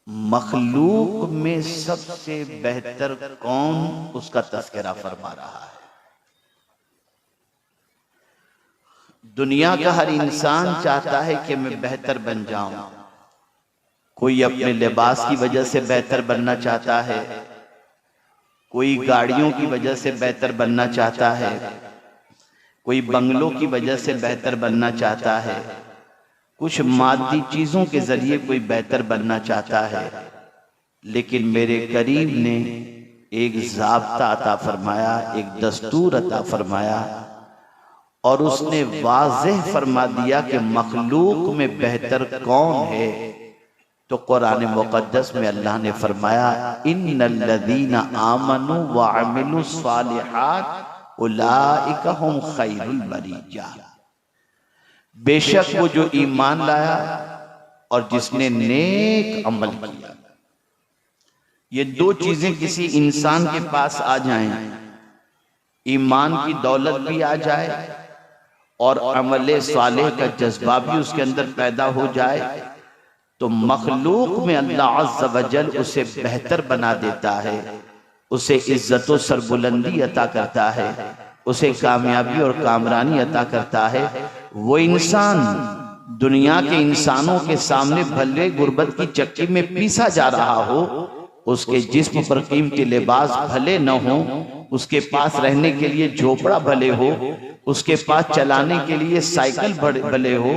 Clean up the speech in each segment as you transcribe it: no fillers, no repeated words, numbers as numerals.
मखलूक में सबसे बेहतर कौन, उसका तस्करा फरमा रहा है। दुनिया का हर इंसान चाहता है कि मैं बेहतर बन जाऊं। कोई अपने लिबास की वजह से बेहतर बनना चाहता है, कोई गाड़ियों की वजह से बेहतर बनना चाहता है, कोई बंगलों की वजह से बेहतर बनना चाहता है, कुछ मादी चीजों के जरिए कोई बेहतर बनना चाहता है। लेकिन मेरे करीम ने एक ज़ाब्ता अता फरमाया, एक दस्तूर अता फरमाया, और उसने वाज़ेह फरमा दिया कि मखलूक में बेहतर कौन है। तो कुरान मुक़द्दस में अल्लाह ने फरमाया, इन्नल्लज़ीना आमनू व अमिलुस सालिहात उलाइका हुम खैरुल बरिया। बेशक वो जो ईमान लाया और जिसने नेक अमल किया, ये दो चीजें किसी इंसान के पास आ जाएं, ईमान की दौलत भी आ जाए और अमले सालेह का जज्बा भी उसके अंदर पैदा हो जाए, तो मखलूक में अल्लाह अज़्ज़ व जल उसे बेहतर बना देता है, उसे इज्जत व सरबुलंदी अता करता है, उसे कामयाबी और कामरानी अता करता है। वो इंसान दुनिया के इंसानों के सामने भले गुर्बत की चक्की में पीसा जा रहा हो, उसके जिस्म पर कीमती लिबास भले न हो, उसके पास रहने के लिए झोपड़ा भले हो, उसके पास चलाने के लिए साइकिल भले हो,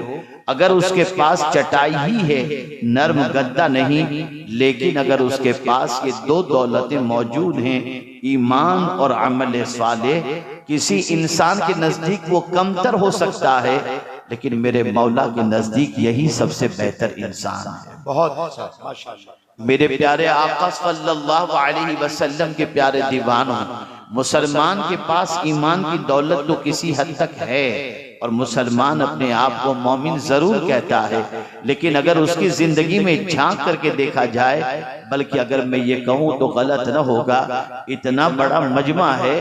अगर उसके पास चटाई ही है, नर्म गद्दा नहीं, लेकिन अगर उसके पास ये दो दौलतें मौजूद हैं, ईमान और अमल सालेह, किसी इंसान के नजदीक वो कमतर हो सकता है, लेकिन मेरे मौला के नजदीक यही सबसे बेहतर इंसान है। बहुत माशाअल्लाह। मेरे प्यारे आका सल्लल्लाहु अलैहि वसल्लम के प्यारे दीवानों, मुसलमान के पास ईमान की दौलत तो किसी हद तक है, और मुसलमान अपने आप को मोमिन जरूर कहता है, लेकिन अगर उसकी जिंदगी में झांक करके देखा जाए, बल्कि अगर मैं ये कहूँ तो गलत न होगा, इतना बड़ा मजमा है,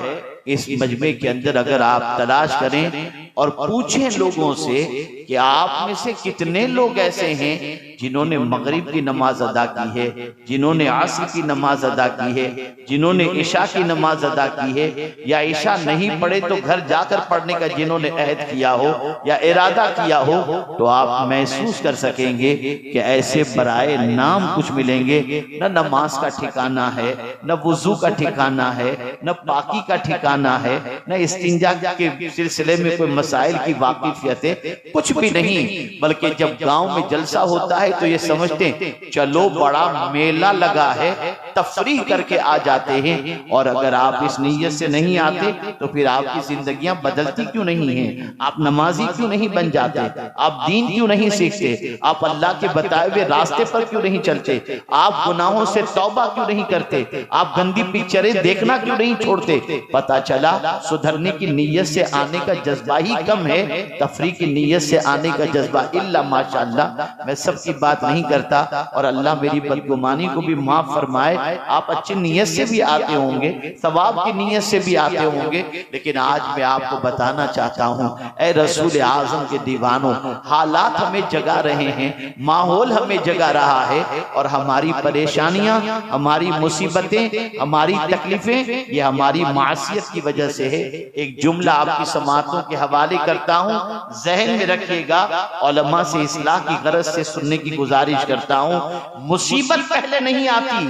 इस मजमे के अंदर अगर आप तलाश करें और पूछें लोगों से कि आप में से कितने लोग ऐसे हैं जिन्होंने मगरिब की नमाज अदा की है, जिन्होंने आसर की नमाज अदा की है, जिन्होंने इशा की नमाज अदा की है, या इशा नहीं पढ़े तो घर जाकर पढ़ने का जिन्होंने अहद किया हो या इरादा किया हो, तो आप महसूस कर सकेंगे कि ऐसे बराए नाम कुछ मिलेंगे। न नमाज का ठिकाना है, न वुजू का ठिकाना है, न पाकी का ठिकाना है, न इस्तिंजा के सिलसिले में कोई मसाइल की वाकिफियत है, कुछ भी नहीं। बल्कि जब गांव में जलसा होता है तो ये समझते हैं चलो बड़ा मेला लगा है, तफरीह करके आ जाते हैं। और अगर आप इस नीयत से नहीं आते तो फिर आपकी जिंदगियां बदलती क्यों नहीं हैं? आप नमाजी क्यों नहीं बन जाते? आप दीन क्यों नहीं सीखते? आप अल्लाह के बताए हुए रास्ते पर क्यों नहीं चलते? आप गुनाहों से तौबा क्यों नहीं करते? आप गंदी पिक्चरें देखना क्यों नहीं छोड़ते? पता चला सुधरने की नीयत से आने का जज्बा ही कम है, तफरीह की नीयत से आने का जज्बा इल्ला माशाअल्लाह। मैं सबकी बात नहीं करता, और अल्लाह मेरी बदगुमानी को भी माफ फरमाए। आप अच्छी नीयत से भी आते होंगे, सवाब की नीयत से भी आते होंगे, लेकिन आज मैं आपको बताना चाहता हूँ, ऐ रसूल आजम के दीवानों, हालात हमें जगा रहे हैं, माहौल हमें जगा रहा है, और हमारी परेशानियां, हमारी मुसीबतें, हमारी तकलीफें, ये हमारी मासियत की वजह से है। एक जुमला आपकी समातों के हवाले करता हूँ, जहन में रखिएगा, उलमा से इस्लाह की गरज से सुनने की गुजारिश करता हूँ। मुसीबत पहले नहीं आती,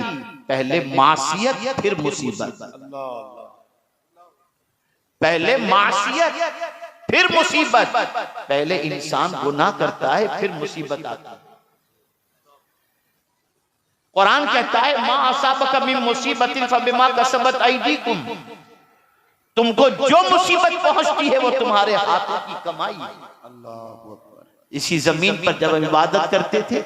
पहले मासियत फिर मुसीबत। पहले मासियत फिर मुसीबत। पहले इंसान गुनाह करता है, फिर मुसीबत आती है। कुरान कहता है मा असाबका मिन मुसीबतिन फबिमा कसबत अयदीकुम, तुमको जो मुसीबत पहुंचती है वो तुम्हारे हाथों की कमाई है। अल्लाहू अकबर। इसी जमीन पर जब इबादत करते थे,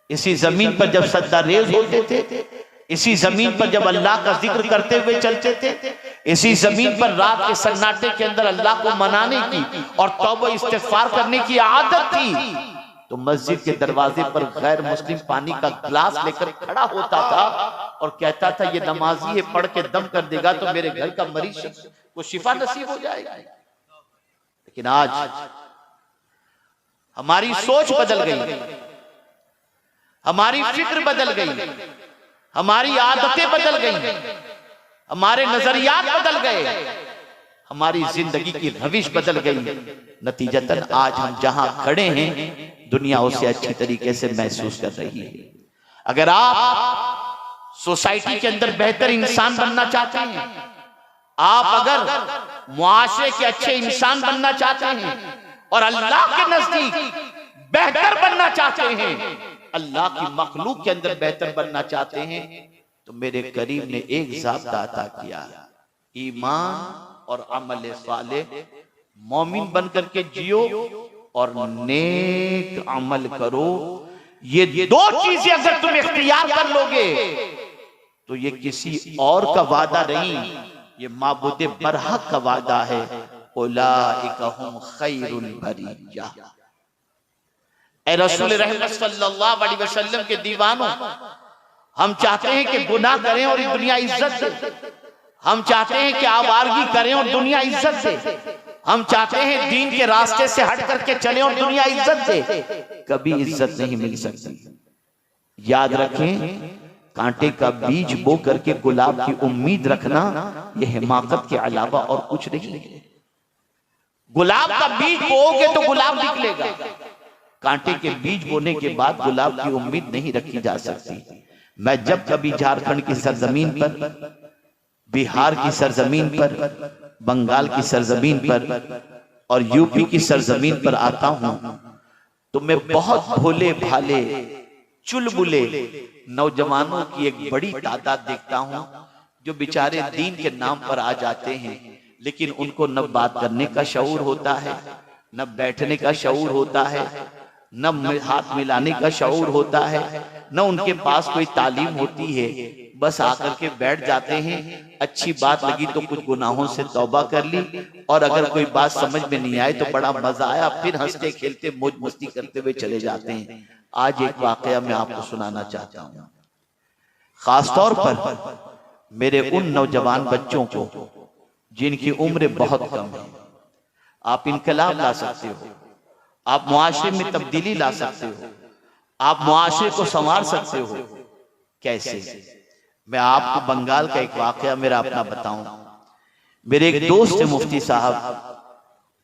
इसी जमीन पर जब सजदा रेज होते थे, इसी जमीन पर जब अल्लाह का जिक्र करते हुए चलते थे, इसी जमीन पर रात के सन्नाटे के अंदर अल्लाह को मनाने की और तौबा इस्तिगफार करने की आदत थी, तो मस्जिद के दरवाजे पर गैर मुस्लिम पानी का गिलास लेकर खड़ा होता था और कहता था ये नमाजी है, पढ़ के दम कर देगा तो मेरे घर का मरीज को शिफा नसीब हो जाएगा। लेकिन आज हमारी सोच बदल गई, हमारी फिक्र बदल गई, हमारी आदतें बदल गई, हमारे नजरियात बदल गए, हमारी जिंदगी की रविश बदल गई। नतीजतन आज हम जहां खड़े हैं दुनिया उसे अच्छी तरीके से महसूस कर रही है। अगर आप सोसाइटी के अंदर बेहतर इंसान बनना चाहते हैं, आप अगर मुआशरे के अच्छे इंसान बनना चाहते हैं और अल्लाह के नजदीक बेहतर बनना चाहते हैं, अल्लाह की मखलूक के अंदर बेहतर बनना चाहते हैं, तो मेरे करीम ने एक ज़ाब्ता अता किया, ईमान और अमल साले। मोमिन बनकर के जियो और नेक अमल करो। ये दो चीजें अगर तुम इख्तियार कर लोगे तो ये किसी और का वादा नहीं, ये माबूद बरहक का वादा है। उलाइका हुम खैरुल बरिया। ए रसूल रहमत सल्लल्लाहु अलैहि वसल्लम के दीवानों, हम चाहते हैं कि गुनाह करें और दुनिया इज्जत दे, हम चाहते हैं कि आवारगी करें और दुनिया इज्जत दे, हम चाहते हैं दीन के रास्ते से हट करके चलें और दुनिया इज्जत दे। कभी इज्जत नहीं मिल सकती। याद रखें, कांटे का बीज बो करके गुलाब की उम्मीद रखना यह हिमाकत के अलावा और कुछ नहीं है। गुलाब का बीज बोओगे तो गुलाब निकलेगा, कांटे के बीज बोने के बाद गुलाब की उम्मीद नहीं रखी जा सकती। मैं जब कभी झारखंड की सरजमीन पर, बिहार की सरजमीन पर, बंगाल की सरजमीन पर और यूपी की सरजमीन पर आता हूं तो मैं बहुत भोले भाले चुलबुले नौजवानों की एक बड़ी तादाद देखता हूं जो बेचारे दीन के नाम पर आ जाते हैं, लेकिन उनको न बात करने का शऊर होता है, न बैठने का शऊर होता है, न हाथ मिलाने का शऊर होता है, न उनके पास कोई तालीम होती है। बस आकर के बैठ जाते हैं, अच्छी बात लगी तो कुछ गुनाहों से तौबा कर ली, और अगर कोई बात समझ में नहीं आए तो बड़ा मजा आया, फिर हंसते खेलते मौज मस्ती करते हुए चले जाते हैं। आज एक वाकया मैं आपको सुनाना चाहता हूँ, खासतौर पर मेरे उन नौजवान बच्चों को जिनकी उम्र बहुत कम है। आप इनकलाब ला सकते हो, आप मुआशरे में तब्दीली ला सकते हो, आप मुआशरे को संवार सकते हो। कैसे? मैं आपको बंगाल का एक वाकया मेरा अपना बताऊं। मेरे एक दोस्त है मुफ्ती साहब,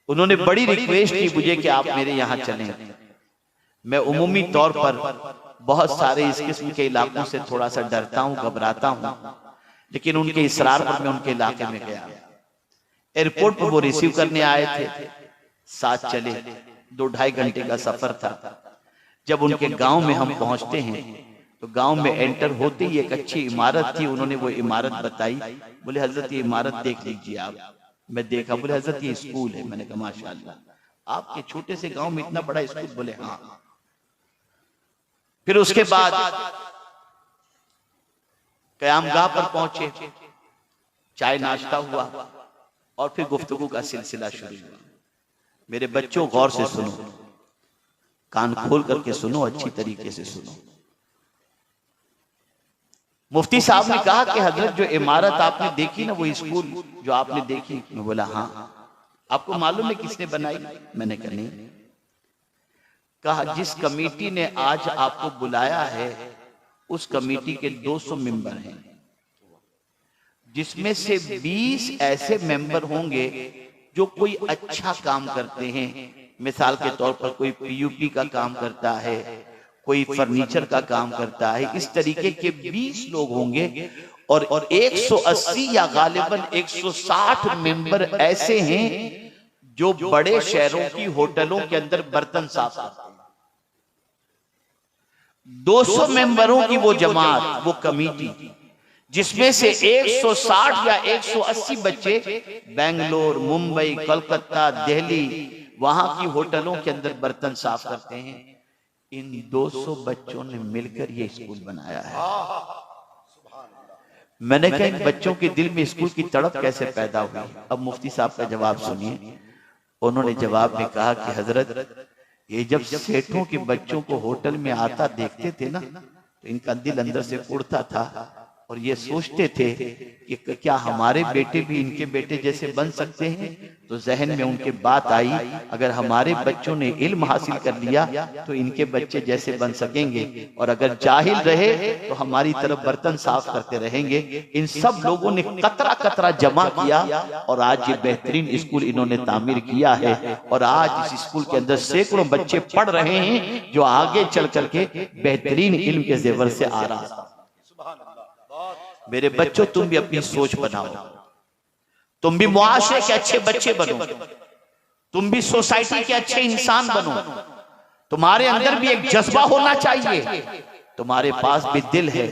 उन्होंने बड़ी रिक्वेस्ट की मुझे कि आप मेरे यहाँ चलें। मैं उमूमी तौर पर बहुत सारे इस किस्म के इलाकों से थोड़ा सा डरता हूँ, घबराता हूँ, लेकिन उनके इसरार पर मैं उनके इलाके में गया। एयरपोर्ट पर वो रिसीव करने आए थे, साथ चले, 2-2.5 घंटे का सफर था। जब उनके गांव में हम पहुंचते हैं तो गांव में एंटर होते ही एक अच्छी इमारत थी, उन्होंने वो इमारत बताई। बोले हजरत ये इमारत देख लीजिए आप। मैं देखा, बोले हजरत ये स्कूल है। मैंने कहा माशाअल्लाह, आपके छोटे से गांव में इतना बड़ा स्कूल? बोले हाँ। फिर उसके बाद कयामगाह पर पहुंचे, चाय नाश्ता हुआ और फिर गुफ्तगू का सिलसिला शुरू हुआ। मेरे बच्चों गौर से सुनो, कान खोल करके सुनो, अच्छी तरीके से सुनो। मुफ्ती साहब ने कहा कि हजरत जो इमारत आपने देखी ना, वो स्कूल जो आपने देखी? मैं बोला हाँ। आपको मालूम है किसने बनाई? मैंने कहा नहीं। कहा जिस कमेटी ने आज आपको बुलाया है उस कमेटी के 200 मेंबर हैं, जिसमें से 20 ऐसे मेंबर होंगे जो कोई अच्छा काम करते हैं। मिसाल के तौर पर कोई पीयूपी का काम करता है, कोई फर्नीचर का काम करता है, इस तरीके के 20 लोग होंगे। और 180 या गालिबन 160 मेंबर ऐसे हैं जो बड़े शहरों की होटलों के अंदर बर्तन साफ करते हैं। 200 मेंबरों की वो जमात, वो कमेटी, जिसमें से 160 या 180 बच्चे बेंगलोर, मुंबई, कलकत्ता, दिल्ली, वहां की होटलों के अंदर बर्तन साफ करते हैं। इन 200 बच्चों ने मिलकर ये स्कूल बनाया है। मैंने कहा इन बच्चों के दिल में स्कूल की तड़प कैसे पैदा हुई? अब मुफ्ती साहब का जवाब सुनिए। उन्होंने जवाब में कहा कि हजरत, ये जब सेठों के बच्चों को होटल में आता देखते थे ना, तो इनका दिल अंदर से उड़ता था और ये सोचते थे कि क्या हमारे बेटे भी इनके बेटे जैसे बन सकते हैं। तो जहन में उनके बात आई, अगर हमारे बच्चों ने इल्म हासिल कर लिया तो इनके बच्चे जैसे बन सकेंगे, और अगर जाहिल रहे तो हमारी तरफ बर्तन साफ करते रहेंगे। इन सब लोगों ने कतरा कतरा जमा किया और आज ये बेहतरीन स्कूल इन्होंने तामीर किया है। और आज इस स्कूल के अंदर सैकड़ों बच्चे पढ़ रहे हैं जो आगे चल करके बेहतरीन इल्म के जेवर से आ रहा है। मेरे बच्चों, तुम भी अपनी सोच बनाओ, तुम भी मुआशरे के अच्छे बच्चे बनो, तुम भी सोसाइटी के अच्छे इंसान बनो। तुम्हारे अंदर भी एक जज्बा होना चाहिए। तुम्हारे पास भी दिल है,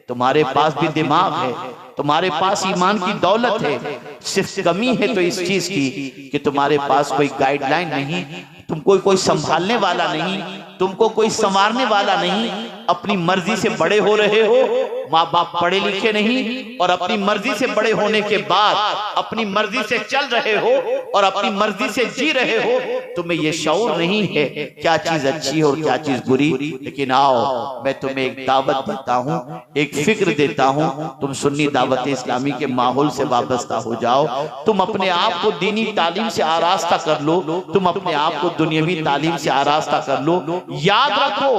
तुम्हारे पास भी दिमाग है, तुम्हारे पास ईमान की दौलत है। सिर्फ कमी है तो इस चीज की कि तुम्हारे पास कोई गाइडलाइन नहीं, तुमको कोई संभालने वाला नहीं, तुमको कोई संवारने वाला नहीं। अपनी मर्जी से बड़े हो रहे हो, माँ बाप पढ़े लिखे नहीं, और अपनी मर्जी से बड़े होने के बाद अपनी मर्जी से चल रहे हो और अपनी मर्जी से जी रहे हो। तुम्हें यह शऊर नहीं है क्या चीज अच्छी है और क्या चीज बुरी। लेकिन आओ, मैं तुम्हें एक दावत देता हूँ, एक फिक्र देता हूँ। तुम सुन्नी दावत इस्लामी के माहौल से वाबस्ता हो जाओ। तुम अपने आप को दीनी तालीम से आरास्ता कर लो, तुम अपने आप को दुनियावी तालीम से आरास्ता कर लो। याद रखो,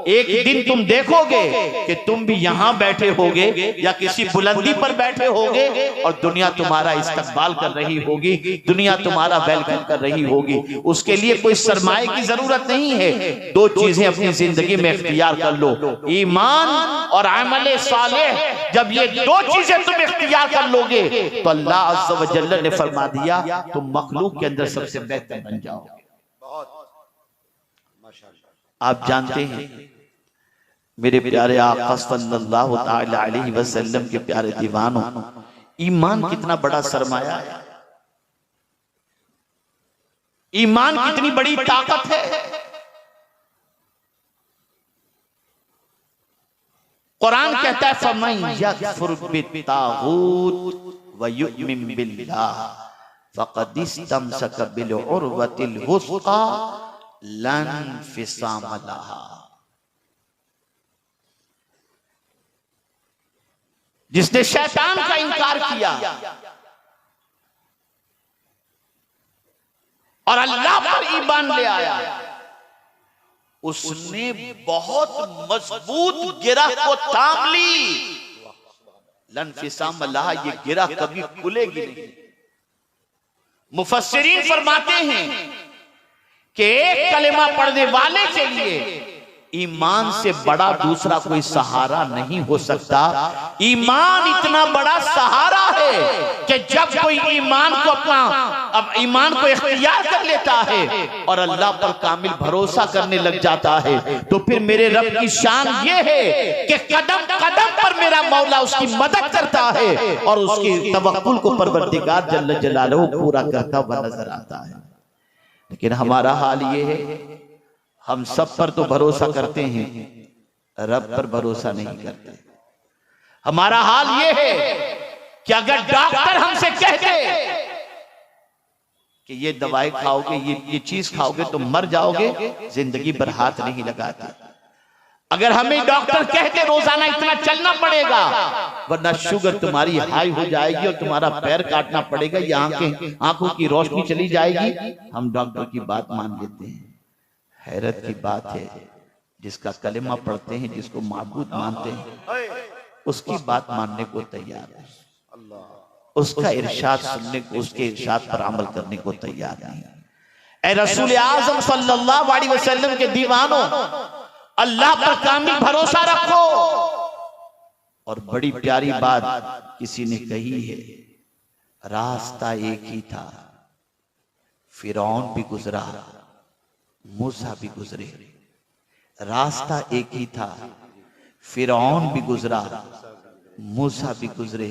एक दिन तुम देखोगे कि तुम भी यहाँ बैठे होगे या किसी बुलंदी पर बैठे होगे और दुनिया तुम्हारा इस्तकबाल कर रही होगी, दुनिया तुम्हारा वेलकम कर रही होगी। उसके लिए कोई सरमाए की जरूरत नहीं है। दो चीजें अपनी जिंदगी में इख्तियार कर लो, ईमान और अमल सालेह। जब ये दो चीजें तुम इख्तियार कर लोगे तो अल्लाह अज़्ज़ व जल्ल ने फरमा दिया तुम मखलूक के अंदर सबसे बेहतर बन जाओगे। आप जानते हैं मेरे प्यारे आका सल्लल्लाहु तआला अलैहि वसल्लम के प्यारे दीवानों, ईमान कितना बड़ा सरमाया है, ईमान कितनी बड़ी ताकत है। कुरान कहता है फमन यकफुर बित्तागूत व युमिन बिल्लाह फक़द इस्तमसक बिल उर्वतिल वुस्क़ा लन फिसाम लहा। जिसने शैतान का इनकार किया और अल्लाह पर ईमान ले आया, उसने बहुत मजबूत गिरह को थाम ली। लन फिसाम लहा, ये गिरह कभी खुलेगी नहीं। मुफस्सिरीन फरमाते हैं कि एक कलिमा पढ़ने वाले के लिए ईमान से बड़ा दूसरा कोई सहारा नहीं हो सकता। ईमान इतना बड़ा सहारा है कि जब कोई ईमान को ईमान को इख्तियार कर लेता है और अल्लाह पर कामिल भरोसा करने लग जाता है, तो फिर मेरे रब की शान ये है कि कदम कदम पर मेरा मौला उसकी मदद करता है और उसकी तवक्कुल को परवरदिगार जल्ल जलालहू पूरा करता हुआ नजर आता है। लेकिन हमारा हाल ये है, हम सब पर तो भरोसा करते हैं, रब पर भरोसा नहीं करते। हमारा हाल ये है कि अगर डॉक्टर हमसे कह दे कि ये दवाई खाओगे, ये चीज खाओगे तो मर जाओगे, जिंदगी भर हाथ नहीं लगाते। अगर हमें डॉक्टर कहते रोजाना इतना चलना पड़ेगा वरना शुगर तुम्हारी हाई हो जाएगी और तुम्हारा पैर काटना पड़ेगा या आंखों की रोशनी चली जाएगी, हम डॉक्टर की बात मान लेते हैं। हैरत की बात है, जिसका कलिमा पढ़ते हैं, जिसको माबूद मानते हैं, उसकी बात मानने को तैयार है, उसका इरशाद सुनने को, उसके इरशाद पर अमल करने को तैयार नहीं। ऐ रसूल आज़म सल्लल्लाहु अलैहि वसल्लम के दीवानों, अल्लाह पर कामिल भरोसा रखो। और बड़ी प्यारी बात किसी ने कही है, रास्ता एक ही था, फिरौन भी गुजरा, मूसा भी गुजरे। रास्ता एक ही था, फिरौन भी गुजरा, मूसा भी गुजरे।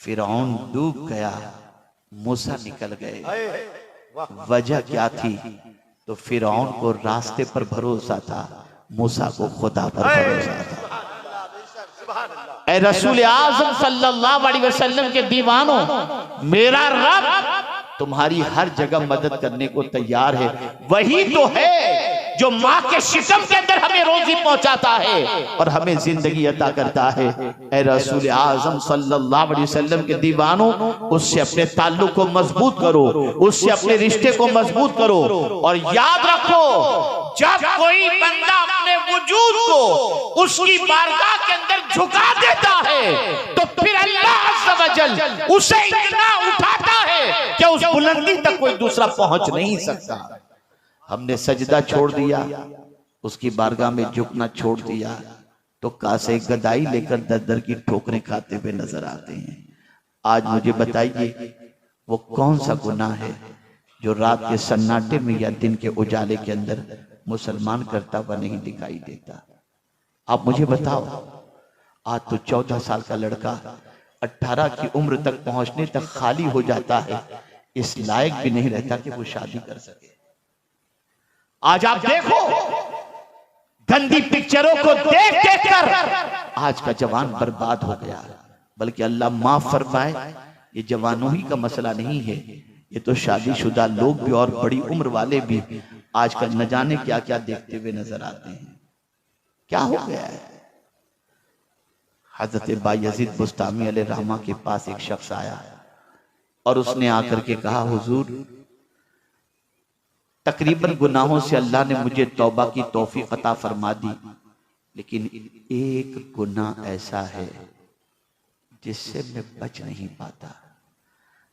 फिरौन डूब गया, मूसा निकल गए। वजह क्या थी? तो फिरौन को रास्ते पर भरोसा था, मूसा को खुदा पर भरोसा था। ऐ रसूल आज़म सल्लल्लाहु अलैहि वसल्लम के दीवानों, मेरा रब तुम्हारी हर जगह मदद करने को तैयार है। वही तो है जो माँ के शिकम के अंदर हमें रोजी पहुंचाता है और हमें जिंदगी अता करता है। ऐ रसूल आजम सल्लल्लाहु अलैहि वसल्लम के दीवानों, उससे अपने ताल्लुक को मजबूत करो, उससे अपने रिश्ते को मजबूत करो। और याद रखो, जब कोई बंदा अपने वजूद को उसकी बारगाह के अंदर झुका देता है तो फिर अल्लाह अज़्ज़ व जल उसे इतना उठाता है कि उस बुलंदी तक कोई दूसरा पहुंच नहीं सकता। हमने सजदा छोड़ दिया, उसकी बारगाह में झुकना छोड़ दिया, तो कासे गदाई लेकर दर दर की ठोकरें खाते हुए नजर आते हैं। आज मुझे बताइए, वो कौन सा गुनाह है जो रात के सन्नाटे में या दिन के उजाले के अंदर मुसलमान करता हुआ नहीं दिखाई देता? आप मुझे बताओ। आज तो 14 साल का लड़का 18 की उम्र तक पहुंचने तक खाली हो जाता है, इस लायक भी नहीं रहता कि वो शादी कर सके। आज आप देखो, गंदी पिक्चरों को देख देख कर आज का जवान बर्बाद हो गया। बल्कि अल्लाह माफ फरमाए, ये जवानों ही का मसला नहीं है, ये तो शादीशुदा लोग भी और बड़ी उम्र वाले भी आजकल न जाने क्या क्या देखते हुए नजर आते हैं। क्या हो गया है? हजरत बायजीद बुस्तामी अलैहिर्रहमा के पास एक शख्स आया और उसने आकर के कहा, हुजूर, तकरीबन गुनाहों से अल्लाह ने मुझे तौबा की तौफीक अता फरमा दी, लेकिन एक गुनाह ऐसा है जिससे मैं बच नहीं पाता।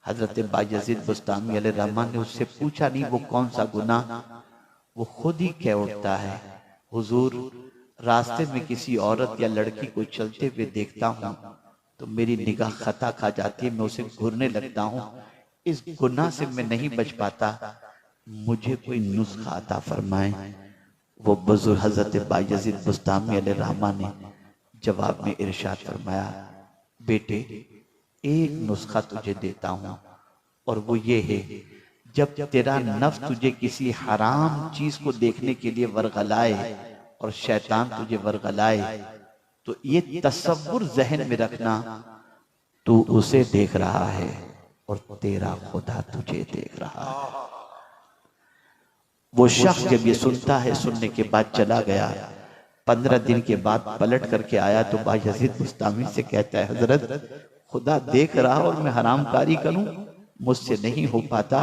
हजरत बायजीद बुस्तामी अलैहिर्रहमान ने उससे पूछा, नहीं वो कौन सा गुनाह? वो खुद ही कह उठता है, हुजूर, रास्ते में किसी औरत या लड़की को चलते हुए देखता हूँ तो मेरी निगाह खता खा जाती है, मैं उसे घूरने लगता हूँ। इस गुनाह से मैं नहीं बच पाता, मुझे कोई नुस्खा अता फरमाए। वो बुजुर्ग हजरत बायजीद बुस्तामी अलैहिर्रहमान ने जवाब में इरशाद फरमाया, बेटे, एक नुस्खा तुझे देता हूँ, और वो ये है, जब तेरा नफ्स तुझे किसी हराम चीज को देखने के लिए वर्गलाए और शैतान तुझे वर्गलाए, तो ये तसव्वुर जहन में रखना, तू उसे देख रहा है और तेरा खुदा तुझे देख रहा है। वो शख्स जब ये सुनता है, सुनने के बाद चला गया। 15 दिन के बाद पलट करके आया तो बायजीद बुस्तामी से कहता है, हजरत, खुदा देख रहा और मैं हरामकारी करूं, मुझसे नहीं हो पाता,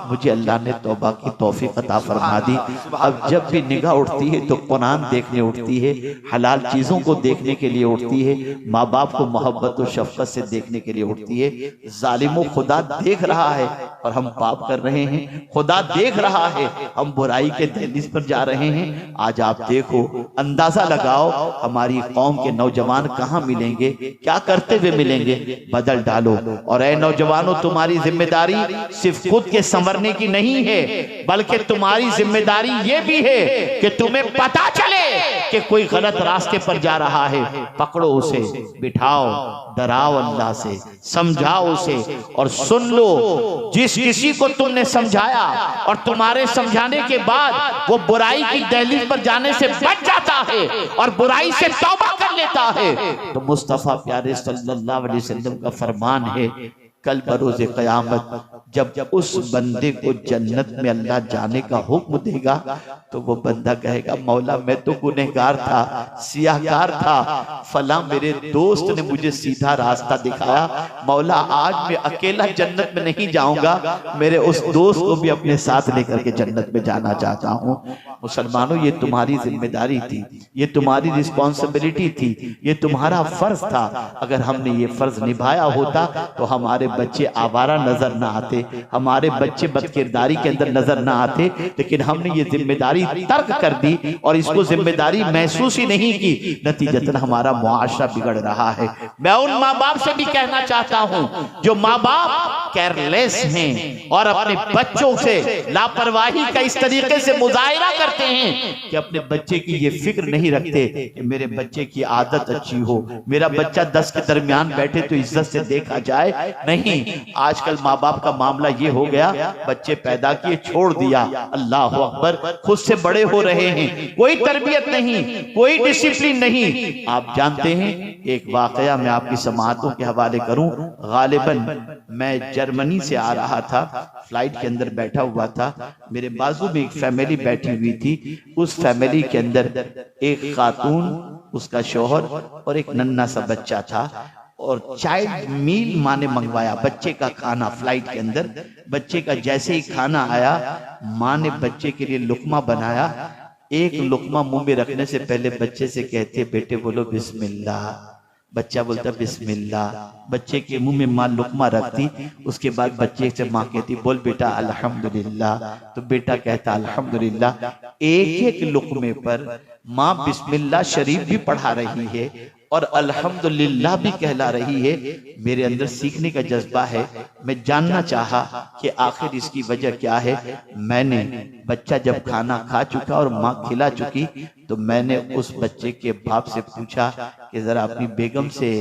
मुझे अल्लाह ने तौबा की तौफीक अता फरमा दी। अब जब भी निगाह उठती है तो कुरान देखने उठती है, हलाल चीजों को देखने के लिए उठती है, माँ बाप को मोहब्बत और शफकत से देखने के लिए उठती है। जालिमों, खुदा देख रहा है और हम पाप कर रहे हैं, खुदा देख रहा है, हम बुराई के दहलीज पर जा रहे हैं। आज आप देखो, अंदाजा लगाओ, हमारी कौम के नौजवान कहाँ मिलेंगे, क्या करते हुए मिलेंगे? बदल डालो। और ऐ नौजवानों, तुम्हारी जिम्मेदारी सिर्फ खुद के संवरने की नहीं है, बल्कि तुम्हारी जिम्मेदारी ये भी है कि तुम्हें पता चले कि कोई गलत रास्ते पर जा रहा है, पकड़ो उसे, बिठाओ, डराओ अल्लाह से, समझाओ उसे, और सुन लो, जिस किसी को तुमने समझाया और तुम्हारे समझाने के बाद वो बुराई की दहलीज पर जाने से बच जाता है और बुराई से तौबा कर लेता है, तो मुस्तफा प्यारे सल्लल्लाहु अलैहि वसल्लम का फरमान है, कल बरोज़े क़यामत जब उस बंदे को जन्नत में अल्लाह जाने का हुक्म देगा तो वो बंदा कहेगा, मौला, मैं तो गुनहगार था, सियाहकार था, फला मेरे दोस्त ने मुझे सीधा रास्ता दिखाया, मौला आज मैं अकेला जन्नत में नहीं जाऊंगा, मेरे उस दोस्त को भी अपने साथ लेकर के जन्नत में जाना चाहता हूँ। मुसलमानों, ये तुम्हारी जिम्मेदारी थी, ये तुम्हारी रिस्पॉन्सिबिलिटी थी, ये तुम्हारा फर्ज था। अगर हमने ये फर्ज निभाया होता तो हमारे बच्चे आवारा नजर ना आते, हमारे बच्चे बदकिरदारी के अंदर नजर ना आते, लेकिन हमने ये जिम्मेदारी तर्क कर दी और इसको जिम्मेदारी महसूस ही नहीं की, नतीजतन हमारा मुआशरा बिगड़ रहा है। मैं उन माँ बाप से भी कहना चाहता हूँ जो माँ बाप केयरलेस हैं और अपने बच्चों से लापरवाही का इस तरीके से मुजाहिरा करते हैं कि अपने बच्चे की ये फिक्र नहीं रखते कि मेरे बच्चे की आदत अच्छी हो, मेरा बच्चा 10 के दरमियान बैठे तो इज्जत से देखा जाए। नहीं, आजकल माँ बाप का मामला ये हो गया, बच्चे पैदा किए, छोड़ दिया, अल्लाह अकबर, खुद से बड़े हो रहे हैं, कोई तरबियत नहीं, कोई डिसिप्लिन नहीं। आप जानते हैं, एक वाकया मैं आपकी समाअतों के हवाले करूं। गालिबन मैं जर्मनी से आ रहा था, फ्लाइट के अंदर बैठा हुआ था, मेरे बाजू में एक फैमिली बैठी हुई थी। उस फैमिली के अंदर एक खातून, उसका शौहर और एक नन्हा सा बच्चा था। और चाइल्ड मील माँ ने मंगवाया, बच्चे का खाना फ्लाइट के अंदर। बच्चे का जैसे ही खाना आया, माँ ने बच्चे के लिए लुकमा बनाया। एक लुकमा मुंह में रखने से पहले बच्चे से कहते, बेटे बोलो बिस्मिल्लाह। बच्चा बोलता बिस्मिल्लाह। बच्चे के मुंह में माँ लुकमा रखती, उसके बाद बच्चे से माँ कहती बोल बेटा अल्हम्दुलिल्लाह। तो बेटा कहता अल्हम्दुलिल्लाह। एक एक लुकमे पर माँ बिस्मिल्लाह शरीफ भी पढ़ा रही है और अल्हम्दुलिल्लाह भी कहला रही है। मेरे अंदर सीखने का जज्बा है। मैं जानना चाहा कि आखिर इसकी वजह क्या है। मैंने बच्चा जब खाना खा चुका और माँ खिला चुकी, तो मैंने उस बच्चे के बाप से पूछा कि जरा अपनी बेगम से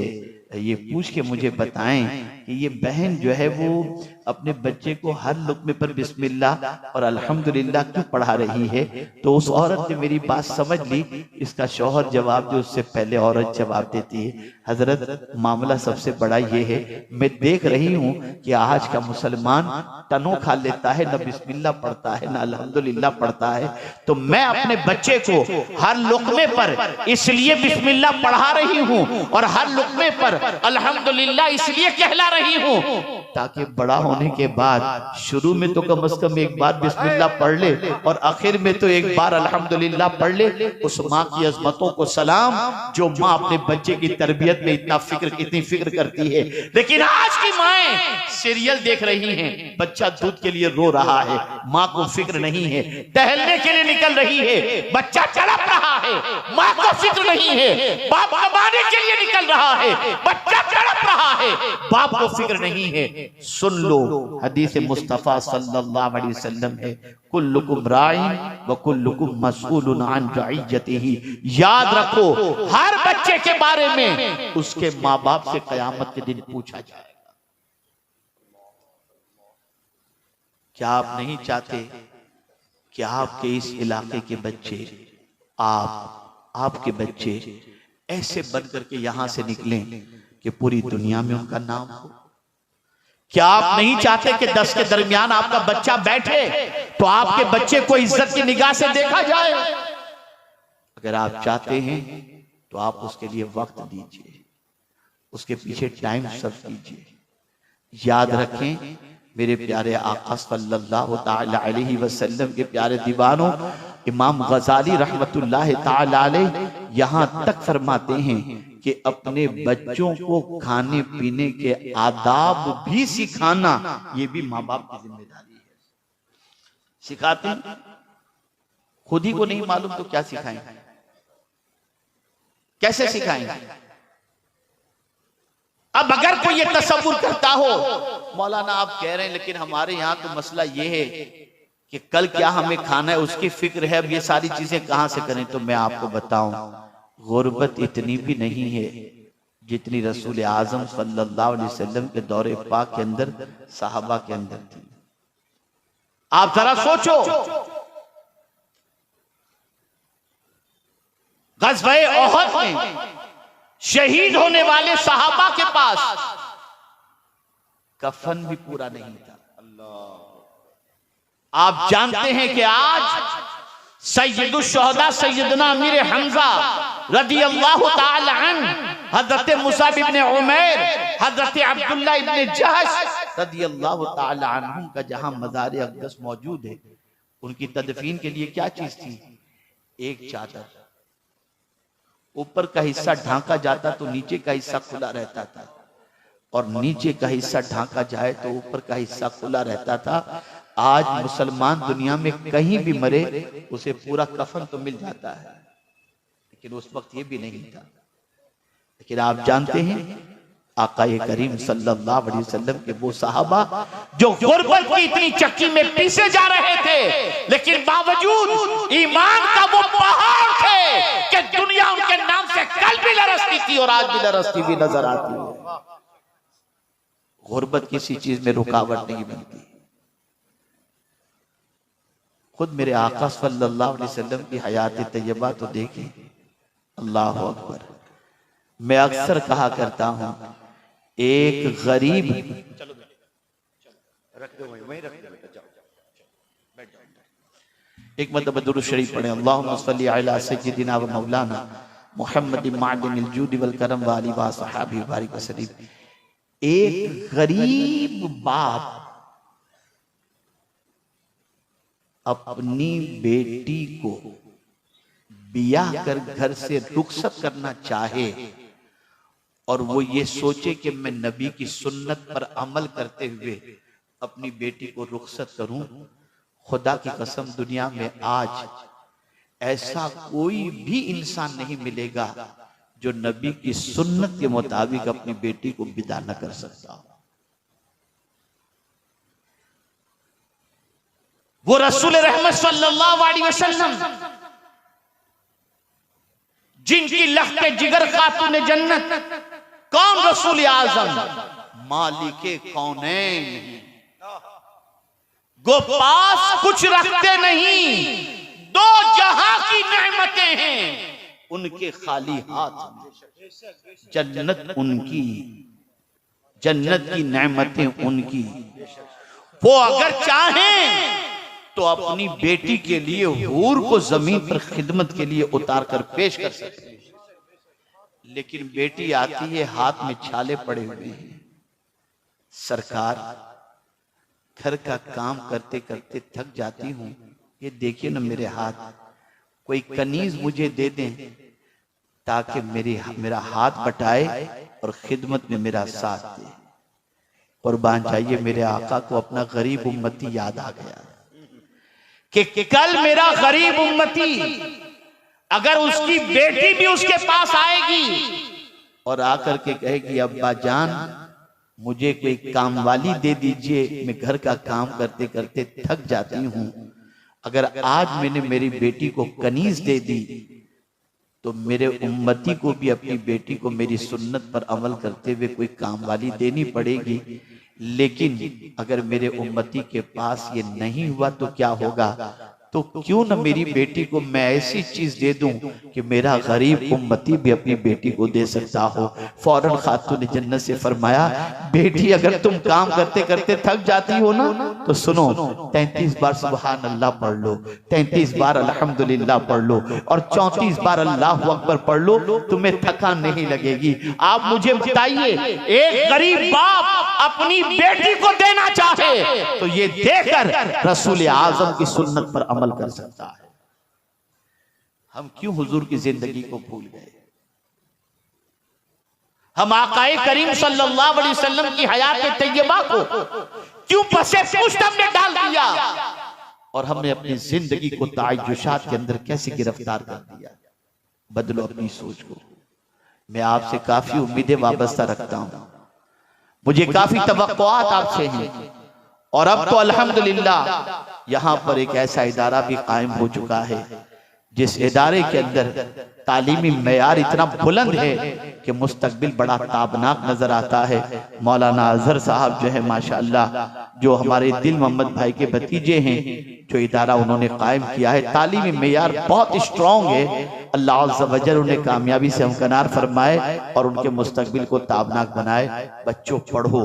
ये पूछ के मुझे बताएं कि ये बहन जो है वो अपने बच्चे को हर लुकमे पर बिस्मिल्लाह और अल्हम्दुलिल्लाह क्यों पढ़ा रही है। तो उस औरत ने मेरी बात समझ ली। इसका शौहर जवाब जो उससे पहले औरत जवाब देती है, हजरत मामला सबसे बड़ा ये है, मैं देख रही हूँ कि आज का मुसलमान टनो खा लेता है, न बिस्मिल्लाह पढ़ता है न अल्हम्दुलिल्लाह पढ़ता है। तो मैं अपने बच्चे को हर लुकमे पर इसलिए बिस्मिल्लाह पढ़ा रही हूँ और हर लुकमे पर अल्हम्दुलिल्लाह इसलिए कहला रही हूँ, ताकि बड़ा होने के बाद शुरू में तो कम से कम एक बार बिस्मिल्लाह पढ़ ले और आखिर में तो एक बार अल्हम्दुलिल्लाह पढ़ ले। उस माँ की अजमतों को सलाम जो माँ अपने बच्चे की तरबियत में इतनी फिक्र करती है। लेकिन आज की माएं सीरियल देख रही हैं, बच्चा दूध के लिए रो रहा है, माँ को फिक्र नहीं है। टहलने के लिए निकल रही है, बच्चा तड़प रहा है, माँ को फिक्र नहीं है। बाप कमाने के लिए निकल रहा है, बच्चा तड़प रहा है, बाप को फिक्र नहीं है। सुन लो, हदीस मुस्तफा सल्लल्लाहु अलैहि वसल्लम है, कुल्लुकुम राइन व कुल्लुकुम मसऊलुन अन रइयतिही। याद रखो, हर बच्चे के बारे में उसके माँ बाप से कयामत के दिन पूछा जाएगा। क्या आप नहीं चाहते कि आपके इस इलाके के बच्चे, आपके बच्चे ऐसे बन करके यहां से निकलें कि पूरी दुनिया में उनका नाम हो? क्या आप नहीं चाहते कि 10 के दरमियान आपका बच्चा बैठे तो आपके बच्चे को इज्जत की निगाह से देखा जाए? अगर आप चाहते हैं तो आप उसके लिए वक्त दीजिए, उसके पीछे टाइम सर्व कीजिए। याद रखें, मेरे प्यारे आका सल्लल्लाहु ताला अलैहि वसल्लम के प्यारे दीवानों, इमाम गजाली रहमतुल्लाह ताला अलैह यहाँ तक फरमाते हैं कि अपने बच्चों को खाने पीने के आदाब भी सिखाना, ये भी माँ बाप की जिम्मेदारी है। सिखाते हैं, खुद ही को नहीं मालूम तो क्या सिखाएंगे, कैसे सिखाएंगे? अब अगर कोई ये तसव्वुर करता हो, मौलाना आप कह रहे हैं लेकिन हमारे यहाँ तो मसला ये है कि कल क्या हमें खाना है उसकी फिक्र है, अब ये सारी चीजें कहां से करें? तो मैं आपको बताऊं, गुर्बत इतनी भी नहीं है जितनी रसूल आजम सल्लल्लाहु अलैहि वसल्लम के दौरे पाक के अंदर, सहाबा के अंदर थी। आप जरा सोचो, ग़ज़वे उहद में शहीद होने वाले सहाबा के पास कफन भी पूरा नहीं था। आप जानते हैं कि आज सैयदुश शुहदा सैयदना अमीर हमजा रदियल्लाहु ताला अन्हु, हजरत मुसाब इब्ने उमैर, हजरत अब्दुल्लाह इब्ने जहश रदियल्लाहु ताला अन्हुम का जहां मज़ार अक़दस मौजूद है, उनकी तदफीन के लिए क्या चीज थी? एक चादर। ऊपर का हिस्सा ढांका जाता तो नीचे का हिस्सा खुला रहता था, और नीचे का हिस्सा ढांका जाए तो ऊपर का हिस्सा खुला रहता था। आज मुसलमान दुनिया में कहीं भी मरे उसे पूरा कफन तो मिल जाता है, लेकिन उस वक्त ये भी नहीं था। लेकिन आप जानते हैं आका करीम सल्लल्लाहु अलैहि वसल्लम के वो सहाबा जो गुर्बत की इतनी चक्की में पीसे जा रहे थे, लेकिन बावजूद ईमान का वो पहाड़ थे कि दुनिया उनके नाम से कल भी लरसती थी और आज भी लरसती भी नजर आती है। गुर्बत किसी चीज में रुकावट नहीं बनती। खुद मेरे आका सल्लल्लाहु अलैहि वसल्लम की हयात तैयबा तो देखें, अल्लाह अकबर। मैं अक्सर कहा करता हूं, एक गरीब, एक मतलब दुरूद शरीफ पढ़े, अल्लाहुम्मा सल्ली अला सय्यिदिना व मौलाना मुहम्मद मादिनिल जूद वल करम व आलि व सहाबी बारिक वसल्लम। एक गरीब बाप अपनी बेटी को बियाह कर घर से रुखसत करना चाहे और वो ये सोचे कि मैं नबी की सुन्नत पर अमल करते हुए अपनी बेटी को रुखसत करूं, खुदा की कसम दुनिया में आज ऐसा कोई भी इंसान नहीं मिलेगा जो नबी की सुन्नत के मुताबिक अपनी बेटी को विदा न कर सकता। वो रसूल रहमत सल्लल्लाहु अलैहि वसल्लम जिनकी लख्ते जिगर खातून जन्नत, कौन रसूल आजम, मालिके कौनैन, गो पास कुछ रखते नहीं, दो जहां की नेमतें हैं उनके खाली हाथ, जन्नत उनकी, जन्नत की नेमतें उनकी। वो अगर चाहें तो अपनी बेटी के लिए हूर को जमीन पर खिदमत के लिए उतार कर पेश कर सकते हैं, लेकिन बेटी आती है हाथ में छाले पड़े हुए हैं, सरकार घर का काम करते करते थक जाती हूं, ये देखिए ना मेरे हाथ, कोई कनीज मुझे दे दें ताकि मेरा हाथ बटाए और खिदमत में मेरा साथ दे। कुर्बान चाहिए मेरे आका को अपना गरीब उम्मती याद आ गया कि कल मेरा गरीब उम्मती अगर उसकी बेटी भी उसके पास आएगी और आकर के कहेगी अब्बा जान मुझे कोई काम वाली दे दीजिए, मैं घर का काम करते करते थक जाती हूं, अगर आज मैंने मेरी बेटी को कनीज दे दी तो मेरे उम्मती को भी अपनी बेटी को मेरी सुन्नत पर अमल करते हुए कोई काम वाली देनी पड़ेगी। लेकिन अगर मेरे उम्मती के पास ये नहीं हुआ तो क्या होगा, तो क्यों न मेरी बेटी को मैं ऐसी चीज दे दूं कि मेरा गरीब उम्मती भी अपनी बेटी को दे सकता हो। फौरन खातून जन्नत से फरमाया बेटी अगर तुम काम करते करते थक जाती हो ना तो सुनो 33 बार सुबहान अल्लाह पढ़ लो, 33 बार अल्हम्दुलिल्लाह पढ़ लो और 34 बार अल्लाहु अकबर पढ़ लो, तुम्हें थकान नहीं लगेगी। आप मुझे बताइए एक गरीब बाप अपनी बेटी को देना चाहे तो ये देकर रसूल आजम की सुन्नत पर अमल कर सकता है। हम क्यों हुजूर की जिंदगी को भूल गए, हम आकाए करीम सल्लल्लाहु अलैहि वसल्लम की हयात तैयबा को क्यों पसे पुष्ट में डाल दिया और हमने अपनी जिंदगी को ताजुशात के अंदर कैसे गिरफ्तार कर दिया। बदलो अपनी सोच को। मैं आपसे काफी उम्मीदें वाबस्ता रखता हूं, मुझे काफी तवक्कुआत आपसे हैं और अब तो अल्हम्दुलिल्लाह यहाँ पर एक ऐसा इदारा भी कायम हो चुका है जिस इदारे के अंदर तालीमी मेयार इतना बुलंद है कि मुस्तकबिल बड़ा ताबनाक नजर आता है। मौलाना अजहर साहब जो है माशाअल्लाह, जो हमारे दिल मोहम्मद भाई के भतीजे हैं, जो इदारा उन्होंने कायम किया है तालीमी मेयार बहुत स्ट्रॉन्ग है। अल्लाह अज़्ज़ व जल उन्हें कामयाबी से हमकनार फरमाए और उनके मुस्तकबिल को ताबनाक बनाए। बच्चों पढ़ो,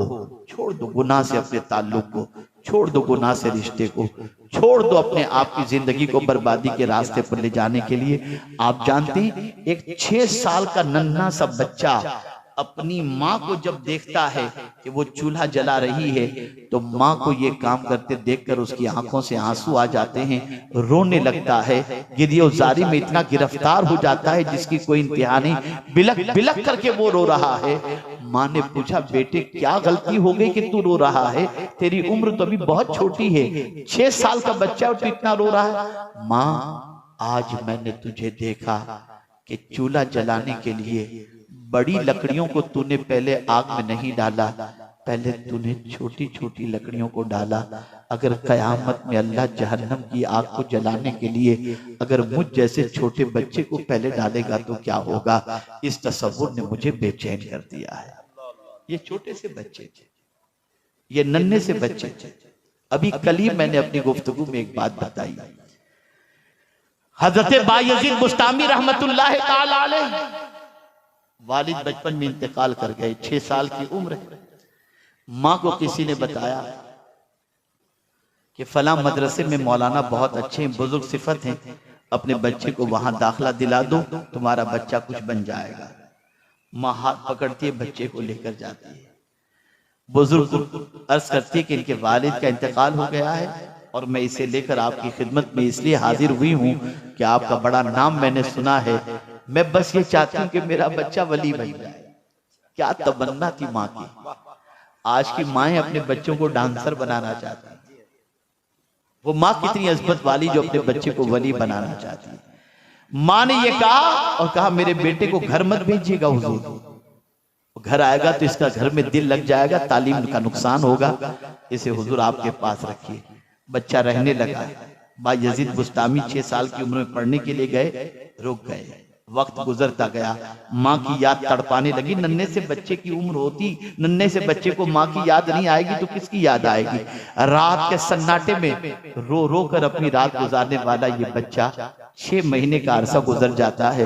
छोड़ दो गुनाह से अपने ताल्लुक को, छोड़ दो गुनाह से रिश्ते को, छोड़ दो अपने आप की जिंदगी को बर्बादी के रास्ते पर ले जाने के लिए। आप जानती एक 6 साल का नन्हा सा बच्चा अपनी माँ को जब देखता है कि वो चूल्हा जला रही है तो माँ को ये काम करते देखकर उसकी आंखों से आंसू आ जाते हैं, रोने लगता है, गिरियोजारी में इतना गिरफ्तार हो जाता है जिसकी कोई इंतहा नहीं, बिलक बिलक करके वो रो रहा है। माँ ने पूछा बेटे क्या गलती हो गई कि तू रो रहा है, तेरी उम्र तो अभी बहुत छोटी है, 6 साल का बच्चा और तू इतना रो रहा है। माँ आज मैंने तुझे देखा कि चूल्हा जलाने के लिए बड़ी लकड़ियों को तूने पहले आग में नहीं डाला, पहले तूने छोटी छोटी लकड़ियों को डाला। अगर कयामत में अल्लाह जहन्नम की आग को जलाने के लिए अगर मुझ जैसे छोटे बच्चे को पहले डालेगा तो क्या होगा। इस तसव्वुर ने मुझे बेचैन कर दिया है। ये छोटे से बच्चे, ये नन्हे से बच्चे। अभी कल ही मैंने अपनी गुफ्तगू में एक बात बताई। हजरत बायजीद बुस्तामी रहमतुल्लाह ताला अलैह वालिद बचपन में इंतकाल कर गए, 6 साल की उम्र है। माँ को किसी ने बताया कि फला मदरसे में मौलाना बहुत अच्छे हैं, बुजुर्ग सिफत हैं, अपने बच्चे को वहां दाखिला दिला दो, तुम्हारा बच्चा कुछ बन जाएगा। माँ हाथ पकड़ती है, बच्चे को लेकर जाती है। बुजुर्ग अर्ज करती है कि इनके वालिद का इंतकाल हो गया है और मैं इसे लेकर आपकी खिदमत में इसलिए हाजिर हुई हूँ कि आपका बड़ा नाम मैंने सुना है, मैं बस ये चाहती हूँ कि मेरा बच्चा वली बन जाए। क्या तमन्ना थी माँ की। आज की माएं अपने बच्चों को डांसर बनाना चाहती हैं। वो माँ कितनी अजमत वाली जो अपने बच्चे को वली बनाना चाहती है। माँ ने ये कहा और कहा मेरे बेटे को घर मत भेजिएगा हुजूर, घर आएगा तो इसका घर में दिल लग जाएगा, तालीम का नुकसान होगा, इसे हुजूर आपके पास रखिए। बच्चा रहने लगा। बायजीद बुस्तामी 6 साल की उम्र में पढ़ने के लिए गए, रुक गए। वक्त गुजरता गया, माँ की याद तड़पाने लगी। नन्हे से बच्चे की उम्र होती, नन्हे से बच्चे को माँ की याद नहीं आएगी तो किसकी याद आएगी। रात के सन्नाटे में रो रो कर अपनी रात गुजारने वाला ये बच्चा 6 महीने का अरसा गुजर जाता है।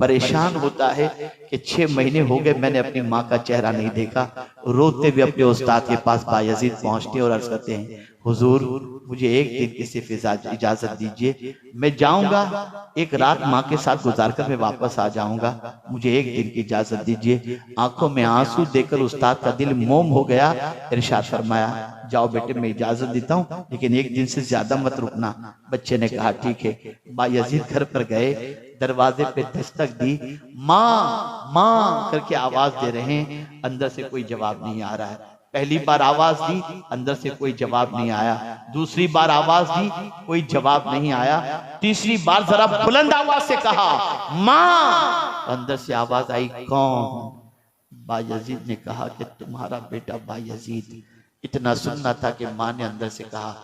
परेशान होता है कि 6 महीने हो गए मैंने अपनी माँ का चेहरा नहीं देखा। रोते हुए अपने उस्ताद के पास बायजीद पहुंचते और अर्ज करते हैं, हुजूर मुझे एक दिन की सिर्फ इजाजत दीजिए, मैं जाऊंगा, एक रात माँ के साथ गुजारकर मैं वापस आ जाऊंगा, मुझे एक दिन की इजाजत दीजिए। आंखों में आंसू देकर उस्ताद का दिल मोम हो गया। इरशाद फरमाया, जाओ बेटे मैं इजाजत देता हूँ लेकिन एक दिन से ज्यादा मत रुकना। बच्चे ने कहा ठीक है। बायजीद घर पर गए, दरवाजे पे दस्तक दी, माँ माँ करके आवाज दे रहे हैं, अंदर से कोई जवाब नहीं आ रहा है। पहली बार आवाज दी, अंदर से कोई जवाब नहीं आया। दूसरी बार आवाज दी, कोई जवाब नहीं आया। तीसरी बार जरा बुलंद आवाज से कहा, माँ। अंदर से आवाज आई, कौन? बायजीद ने कहा कि तुम्हारा बेटा बायजीद। इतना सुनना था कि माँ ने अंदर से कहा,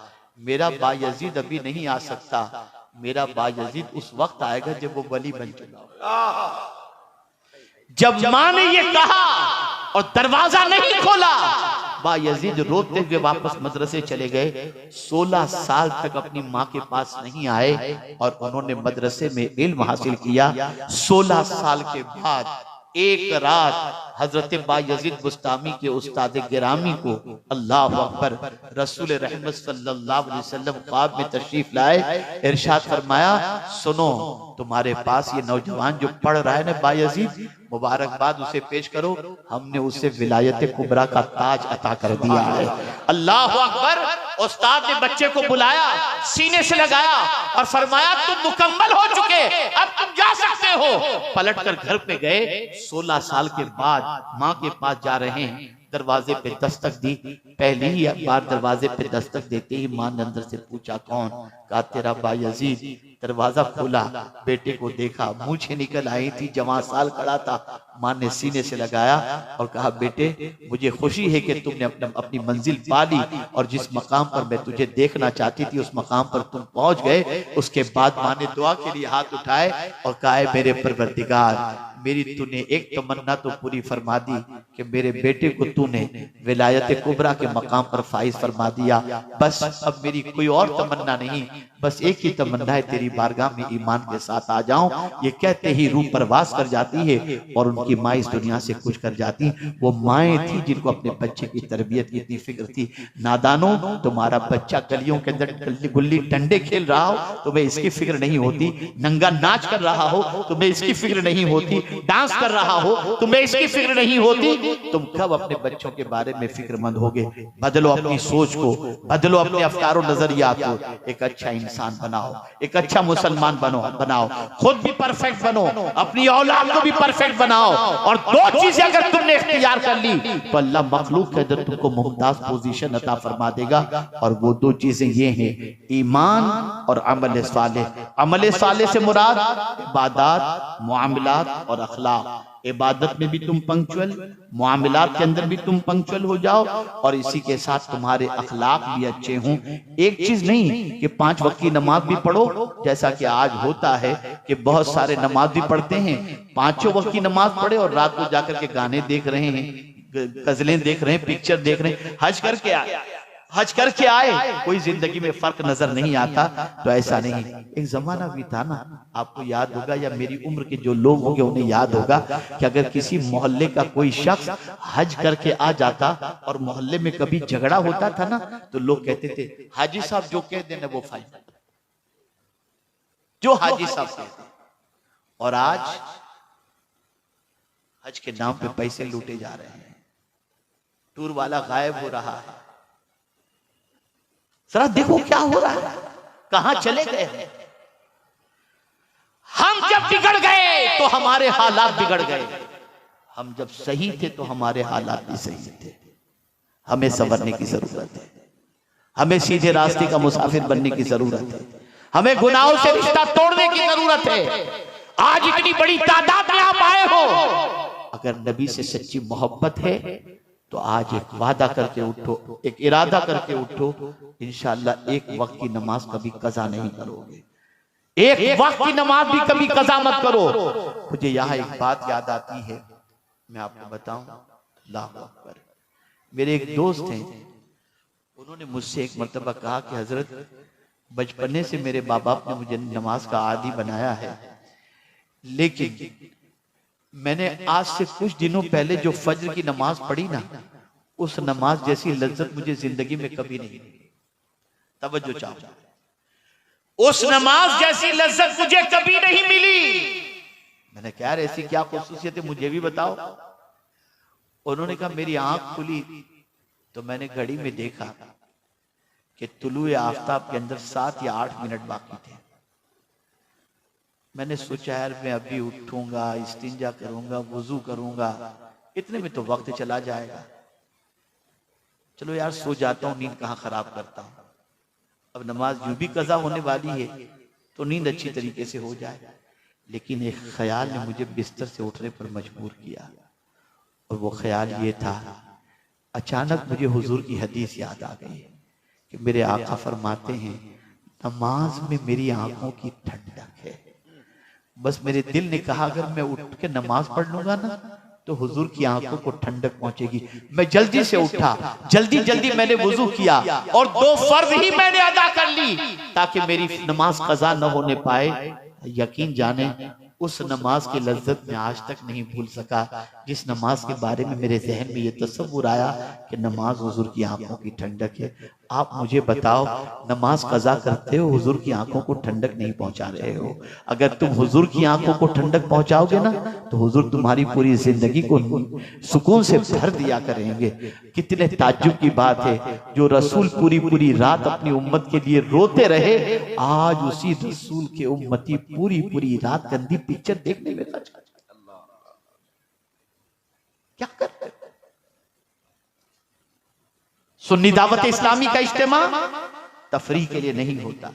मेरा बायजीद अभी नहीं आ सकता, मेरा बायजीद उस वक्त आएगा जब वो वली बन चुका। जब माँ ने ये कहा और दरवाजा नहीं खोला, बायजीद रोते हुए वापस मदरसे चले गए। 16 साल तक अपनी माँ के पास नहीं आए और उन्होंने मदरसे में इल्म हासिल किया। 16 साल के बाद एक रात हजरत बायजीद बुस्तामी के उस्ताद गिरामी को अल्लाह अकबर रसूल रहमत सल्लल्लाहु अलैहि वसल्लम ख्वाब में तशरीफ लाए। इरशाद फरमाया, सुनो तुम्हारे पास ये नौजवान जो पढ़ रहा है ना बायजीद, मुबारकबाद उसे पेश करो, हमने उसे विलायत कुबरा का ताज अता कर दिया है। अल्लाह अकबर। उस्ताद ने बच्चे को बुलाया, सीने से लगाया और फरमाया, तुम मुकम्मल हो चुके, अब तुम जा सकते हो। पलटकर घर पे गए। 16 साल के बाद माँ के पास जा रहे हैं, दरवाजे पे दस्तक दी। पहली ही बार दरवाजे पे दस्तक देते ही माँ ने अंदर से पूछा, कौन? कहा तेरा बायजीद। दरवाजा खोला, बेटे को देखा, मूछें निकल आई थी, जवां साल खड़ा था। माँ ने सीने से लगाया और कहा, बेटे मुझे खुशी है कि तुमने अपनी मंजिल पा ली और जिस मकाम पर मैं तुझे देखना चाहती थी उस मकाम पर तुम पहुंच गए। उसके बाद माँ ने दुआ के लिए हाथ उठाए और कहा, मेरे परवरदिगार, मेरी तूने एक तमन्ना तो पूरी फरमा दी कि मेरे बेटे को तूने विलायत कुबरा के मकाम पर फाइज फरमा दिया। बस अब मेरी कोई और तमन्ना नहीं, बस एक ही तमन्ना है, तेरी बारगाह में ईमान के साथ आ जाऊं। ये कहते ही रूह परवास कर जाती है और उनकी माँ इस दुनिया से कुछ कर जाती। वो माएँ थी जिनको अपने बच्चे की तरबियत की इतनी फिक्र थी। नादानो, तुम्हारा बच्चा गलियों के अंदर गुल्ली डंडे खेल रहा हो, तुम्हें इसकी फिक्र नहीं होती। नंगा नाच कर रहा हो, तुम्हें इसकी फिक्र नहीं होती। डांस कर रहा हो, तुम्हें इसकी फिक्र नहीं होती। तुम कब अपने बच्चों के बारे में फिक्रमंद होगे? बदलो अपनी सोच को, बदलो अपने अफकार और नजरियात को। एक अच्छा इंसान बनाओ, एक अच्छा मुसलमान बनाओ, खुद भी परफेक्ट बनो, अपनी औलाद को भी परफेक्ट बनाओ। और 2 चीजें अगर तुमने इख्तियार कर ली तो अल्लाह मखलूक के अंदर तुमको मुमताज पोजीशन अता फरमा देगा। और वो 2 चीजें ये हैं, ईमान और अमल सालेह। अमल सालेह से मुराद इबादत, मुआमलात और अखलाक। इबादत में भी तुम पंक्चुअल, मुआमलात के अंदर भी तुम पंक्चुअल हो जाओ और इसी के साथ तुम्हारे अखलाक भी अच्छे हों। एक चीज नहीं कि 5 वक्त की नमाज भी पढ़ो, जैसा कि आज होता है कि बहुत सारे नमाज भी पढ़ते हैं, 5 वक्त की नमाज पढ़े और रात को जाकर के गाने देख रहे हैं, गजलें देख रहे हैं, पिक्चर देख रहे हैं। हज करके आए, हज करके आए, कोई जिंदगी में फर्क नजर नहीं आता। तो ऐसा नहीं, एक जमाना भी था ना, आपको याद होगा या मेरी उम्र के जो लोग होंगे उन्हें याद होगा कि अगर किसी मोहल्ले का कोई शख्स हज करके आ जाता और मोहल्ले में कभी झगड़ा होता था ना, तो लोग कहते थे हाजी साहब जो कह देना वो फाइनल, जो हाजी साहब कहते। और आज हज के नाम पे पैसे लूटे जा रहे हैं, टूर वाला गायब हो रहा है। जरा देखो क्या हो रहा है, कहां चले गए हैं। हम जब बिगड़ गए तो हमारे हालात बिगड़ गए, हम जब सही थे तो हमारे हालात भी सही थे। हमें संवरने की जरूरत है, हमें सीधे रास्ते का मुसाफिर बनने की जरूरत है, हमें गुनाहों से रिश्ता तोड़ने की जरूरत है। आज इतनी बड़ी तादाद में आप आए हो, अगर नबी से सच्ची मोहब्बत है तो आज एक वादा करके उठो, एक इरादा करके उठो, इंशाअल्लाह एक वक्त की नमाज कभी कज़ा नहीं करोगे, एक वक्त की नमाज भी कभी कज़ा मत करो। मुझे यहाँ एक बात याद आती है, मैं आपको बताऊं, अल्लाहु अकबर। मेरे एक दोस्त हैं, उन्होंने मुझसे एक मर्तबा कहा कि हजरत बचपने से मेरे माँ बाप ने मुझे नमाज का आदी बनाया है, लेकिन मैंने आज से कुछ दिनों पहले जो फज्र की नमाज पढ़ी ना, उस नमाज जैसी लज्जत मुझे जिंदगी में कभी नहीं मिली। तवज्जो चाहो, उस नमाज जैसी लज्जत मुझे कभी नहीं मिली। मैंने कहा ऐसी क्या खुसूसियत है, मुझे भी बताओ। उन्होंने कहा मेरी आंख खुली तो मैंने घड़ी में देखा कि तुलुए आफताब के अंदर 7 या 8 मिनट बाकी थे। मैंने सोचा यार मैं अभी उठूंगा, इस्तिंजा करूंगा, वुजू करूंगा, इतने में तो वक्त चला जाएगा, चलो यार सो जाता हूँ, नींद कहाँ खराब करता हूँ। अब नमाज यूं भी कज़ा होने वाली है तो नींद अच्छी तरीके से हो जाए। लेकिन एक ख्याल ने मुझे बिस्तर से उठने पर मजबूर किया, और वो ख्याल ये था, अचानक मुझे हुजूर की हदीस याद आ गई कि मेरे आका फरमाते हैं नमाज में मेरी आंखों की ठंडक है। बस मेरे दिल ने कहा अगर मैं उठ के नमाज पढ़ लूंगा ना तो हुजूर की आंखों को ठंडक पहुंचेगी। मैं जल्दी से उठा, जल्दी जल्दी मैंने वुजू किया और 2 फर्ज ही मैंने अदा कर ली ताकि मेरी नमाज कज़ा न होने पाए। यकीन जाने उस नमाज की लज्जत में आज तक नहीं भूल सका, जिस नमाज के बारे में मेरे जहन में ये तसव्वुर आया कि नमाज हुजूर की आंखों की ठंडक है। आप मुझे बताओ, नमाज कज़ा करते हो, हुजूर की आंखों को ठंडक नहीं पहुंचा रहे हो। अगर तुम हुजूर की आंखों को ठंडक पहुंचाओगे ना तो हुजूर तुम्हारी पूरी जिंदगी को सुकून से भर दिया करेंगे। कितने ताज्जुब की बात है, जो रसूल पूरी पूरी रात अपनी उम्मत के लिए रोते रहे, आज उसी रसूल के उम्मती पूरी पूरी रात गंदी पिक्चर देखने में खर्च कर। क्या करते? सुन्नी दावत इस्लामी का इज्तिमा तफरीह के लिए नहीं होता,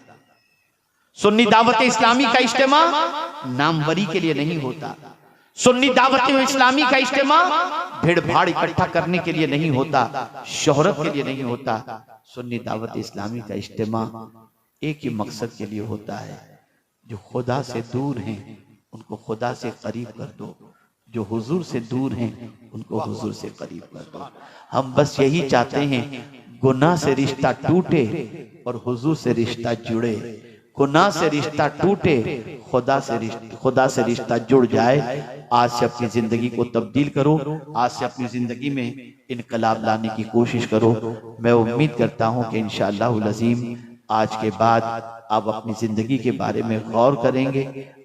सुन्नी दावत इस्लामी का इज्तिमा नामवरी के लिए नहीं होता, सुन्नी दावत इस्लामी का इज्तिमा भीड़ भाड़ इकट्ठा करने के लिए नहीं होता, शोहरत के लिए नहीं होता। सुन्नी दावत इस्लामी का इज्तिमा एक ही मकसद के लिए होता है, जो खुदा से दूर हैं उनको खुदा से करीब कर दो, जो हुजूर से दूर हैं उनको हुजूर से करीब कर दो। हम बस यही चाहते हैं गुनाह से रिश्ता टूटे और हुजूर से रिश्ता जुड़े, गुनाह से रिश्ता टूटे, खुदा से रिश्ता जुड़ जाए। आज से अपनी जिंदगी को तब्दील करो, आज से अपनी जिंदगी में इनकलाब लाने की कोशिश करो। मैं उम्मीद करता हूं कि इंशाअल्लाह अज़ीम आज के बाद आप अपनी जिंदगी के बारे में गौर करेंगे,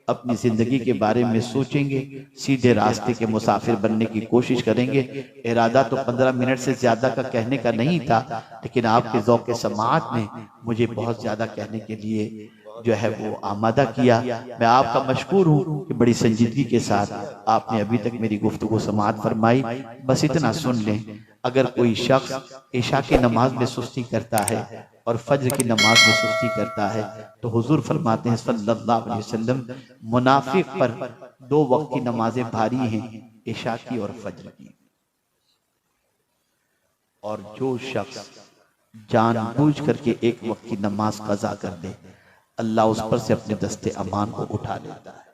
अपनी जिंदगी के बारे में सोचेंगे, सीधे रास्ते के मुसाफिर बनने की कोशिश करेंगे। इरादा तो 15 मिनट से ज्यादा का कहने का नहीं था, लेकिन आपके ज़ौक़ समाअत ने मुझे बहुत ज्यादा कहने के लिए जो है वो आमादा किया। मैं आपका मशकूर हूँ कि बड़ी संजीदगी के साथ आपने अभी तक मेरी गुफ्तगू समाअत फरमाई। बस इतना सुन लें, अगर कोई शख्स इशा की नमाज में सुस्ती करता है और फज्र की नमाज में सुस्ती करता है तो हुजूर फरमाते हैं सल्लल्लाहु अलैहि वसल्लम, मुनाफिक पर 2 वक्त की नमाजें भारी हैं, इशा की और फज्र की। और जो शख्स जानबूझ करके एक वक्त की नमाज कज़ा कर दे, अल्लाह उस पर से अपने दस्ते अमान को उठा लेता है।